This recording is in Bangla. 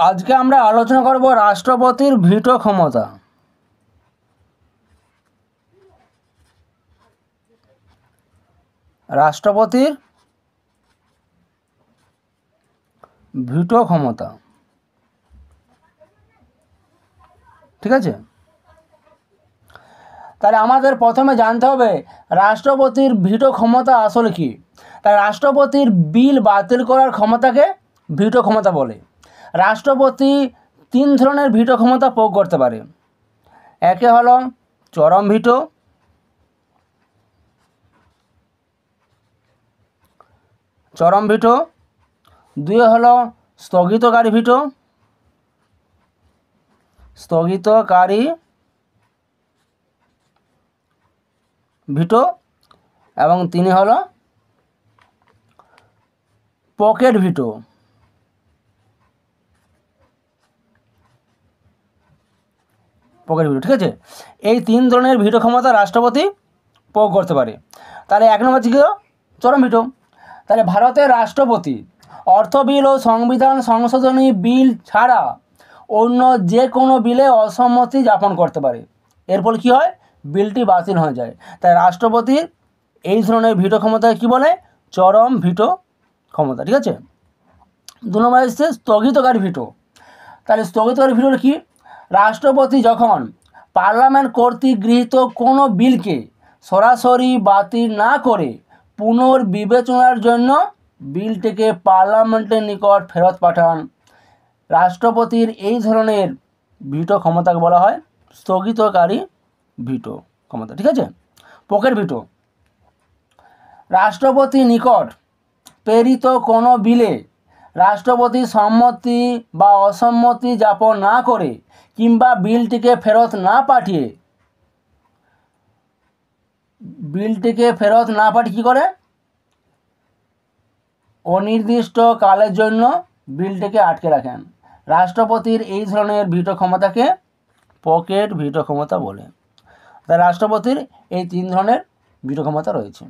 আজকে আমরা আলোচনা করব রাষ্ট্রপতির ভিটো ক্ষমতা। রাষ্ট্রপতির ভিটো ক্ষমতা, ঠিক আছে। তাহলে আমাদের প্রথমে জানতে হবে রাষ্ট্রপতির ভিটো ক্ষমতা আসলে কি। তাই রাষ্ট্রপতির বিল বাতিল করার ক্ষমতাকে ভিটো ক্ষমতা বলে। রাষ্ট্রপতি তিন ধরনের ভিটো ক্ষমতা প্রয়োগ করতে পারে। একে হলো চরম ভিটো, দুই হলো স্থগিতকারী ভিটো, এবং তিনি হলো পকেট ভিটো। ঠিক আছে। এই তিন ধরনের ভিটো ক্ষমতা রাষ্ট্রপতি প্রয়োগ করতে পারে। তাহলে এক নম্বর ছিল চরম ভিটো। তাহলে ভারতের রাষ্ট্রপতি অর্থ বিল ও সংবিধান সংশোধনী বিল ছাড়া অন্য যে কোনো বিলে অসম্মতি জ্ঞাপন করতে পারে। এর ফলে কী হয়, বিলটি বাতিল হয়ে যায়। তাই রাষ্ট্রপতির এই ধরনের ভিটো ক্ষমতাকে কী বলে, চরম ভিটো ক্ষমতা, ঠিক আছে। দু নম্বর এসছে স্থগিতকারী ভিটো। তাহলে স্থগিতকারী ভিটো কি, রাষ্ট্রপতি যখন পার্লামেন্ট কর্তৃক গৃহীত কোনো বিলকে সরাসরি বাতিল না করে পুনর্বিবেচনার জন্য বিলটিকে পার্লামেন্টের নিকট ফেরত পাঠান, রাষ্ট্রপতির এই ধরনের ভিটো ক্ষমতাকে বলা হয় স্থগিতকারী ভিটো ক্ষমতা, ঠিক আছে। পকেট ভিটো, রাষ্ট্রপতির নিকট প্রেরিত কোনো বিলে রাষ্ট্রপতি সম্মতি বা অসম্মতি জ্ঞাপন না করে কিংবা বিলটিকে ফেরত না পাঠিয়ে কী করে, অনির্দিষ্ট কালের জন্য বিলটিকে আটকে রাখেন। রাষ্ট্রপতির এই ধরনের ভিটো ক্ষমতাকে পকেট ভিটো ক্ষমতা বলে। তাই রাষ্ট্রপতির এই তিন ধরনের ভিটো ক্ষমতা রয়েছে।